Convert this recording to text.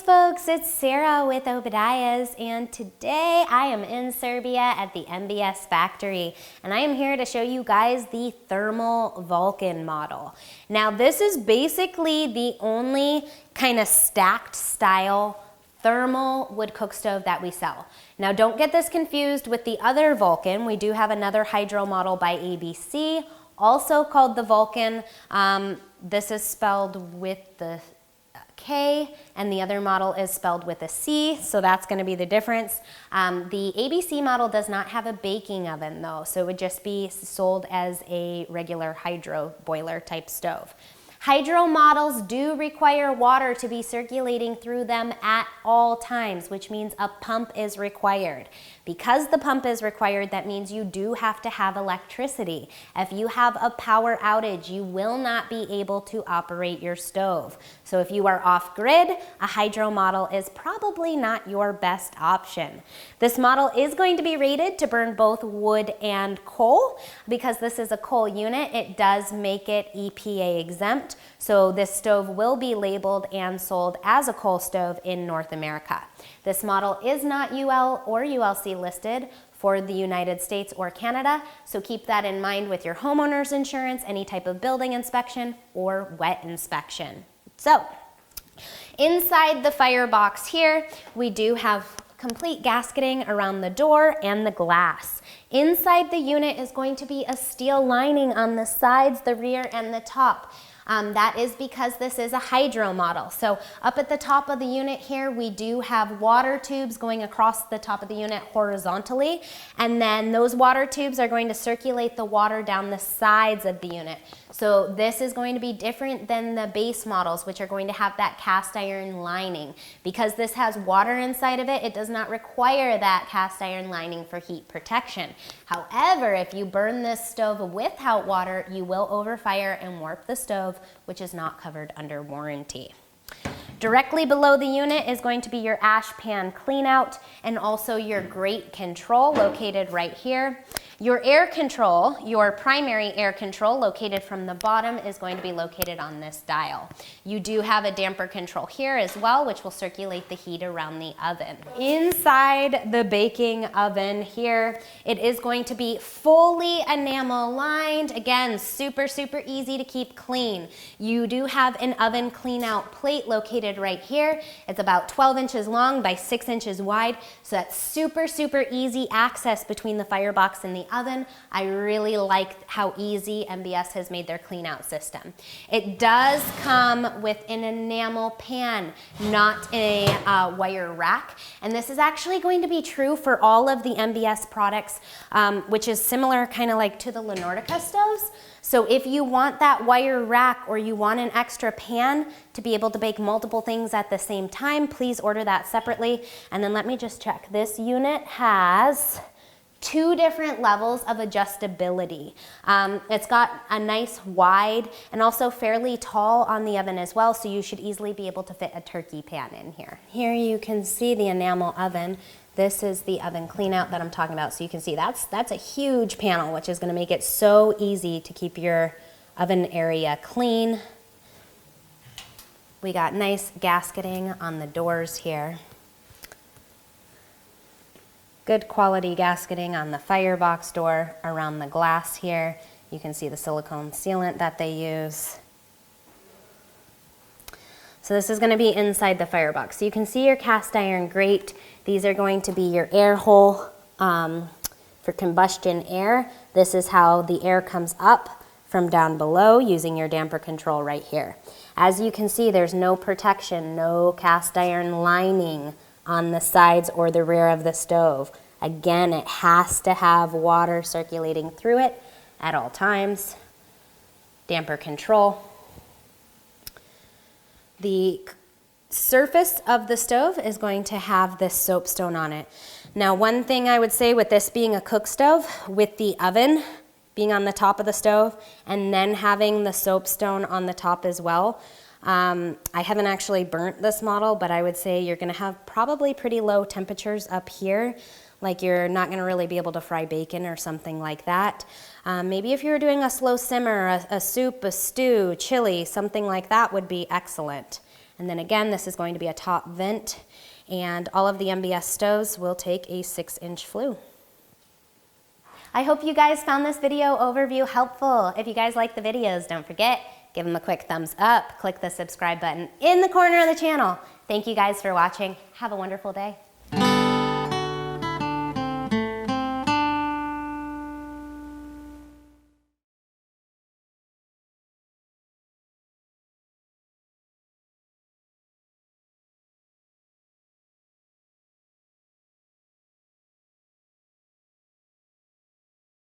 Greetings folks, it's Sarah with Obadiah's, and today I am in Serbia at the MBS factory, and I am here to show you guys the thermal Vulkan model. Now this is basically the only kind of stacked style thermal wood cook stove that we sell. Now don't get this confused with the other Vulkan. We do have another hydro model by ABC, also called the Vulkan. This is spelled with the K, and the other model is spelled with a C, so that's going to be the difference. The ABC model does not have a baking oven though, so it would just be sold as a regular hydro boiler type stove. Hydro models do require water to be circulating through them at all times, which means a pump is required. Because the pump is required, that means you do have to have electricity. If you have a power outage, you will not be able to operate your stove. So if you are off grid, a hydro model is probably not your best option. This model is going to be rated to burn both wood and coal. Because this is a coal unit, it does make it EPA exempt. So this stove will be labeled and sold as a coal stove in North America. This model is not UL or ULC listed for the United States or Canada, so keep that in mind with your homeowner's insurance, any type of building inspection or wet inspection. So, inside the firebox here, we do have complete gasketing around the door and the glass. Inside the unit is going to be a steel lining on the sides, the rear, and the top. That is because this is a hydro model. So up at the top of the unit here, we do have water tubes going across the top of the unit horizontally, and then those water tubes are going to circulate the water down the sides of the unit. So this is going to be different than the base models, which are going to have that cast iron lining. Because this has water inside of it, it does not require that cast iron lining for heat protection. However, if you burn this stove without water, you will overfire and warp the stove, which is not covered under warranty. Directly below the unit is going to be your ash pan cleanout and also your grate control located right here. Your air control, your primary air control located from the bottom, is going to be located on this dial. You do have a damper control here as well, which will circulate the heat around the oven. Inside the baking oven here, it is going to be fully enamel lined. Again, super easy to keep clean. You do have an oven clean out plate located right here. It's about 12 inches long by 6 inches wide, so that's super easy access between the firebox and the oven. I really like how easy MBS has made their clean out system. It does come with an enamel pan, not a wire rack, and this is actually going to be true for all of the MBS products, which is similar kind of like to the Lenortica stoves. So if you want that wire rack or you want an extra pan to be able to bake multiple things at the same time, please order that separately. And then let me just check. This unit has 2 different levels of adjustability. It's got a nice wide and also fairly tall on the oven as well, so you should easily be able to fit a turkey pan in here. Here you can see the enamel oven. This is the oven clean out that I'm talking about, so you can see that's a huge panel, which is going to make it so easy to keep your oven area clean. We got nice gasketing on the doors here. Good quality gasketing on the firebox door around the glass here. You can see the silicone sealant that they use. So this is going to be inside the firebox. So you can see your cast iron grate. These are going to be your air hole for combustion air. This is how the air comes up from down below using your damper control right here. As you can see, there's no protection, no cast iron lining on the sides or the rear of the stove. Again, it has to have water circulating through it at all times. Damper control. The surface of the stove is going to have this soapstone on it. Now, one thing I would say with this being a cook stove, with the oven being on the top of the stove and then having the soapstone on the top as well, I haven't actually burnt this model, but I would say you're going to have probably pretty low temperatures up here. Like you're not going to really be able to fry bacon or something like that. Maybe if you were doing a slow simmer, a soup, a stew, chili, something like that would be excellent. And then again, this is going to be a top vent, and all of the MBS stoves will take a 6-inch flue. I hope you guys found this video overview helpful. If you guys like the videos, don't forget, give them a quick thumbs up, click the subscribe button in the corner of the channel. Thank you guys for watching. Have a wonderful day.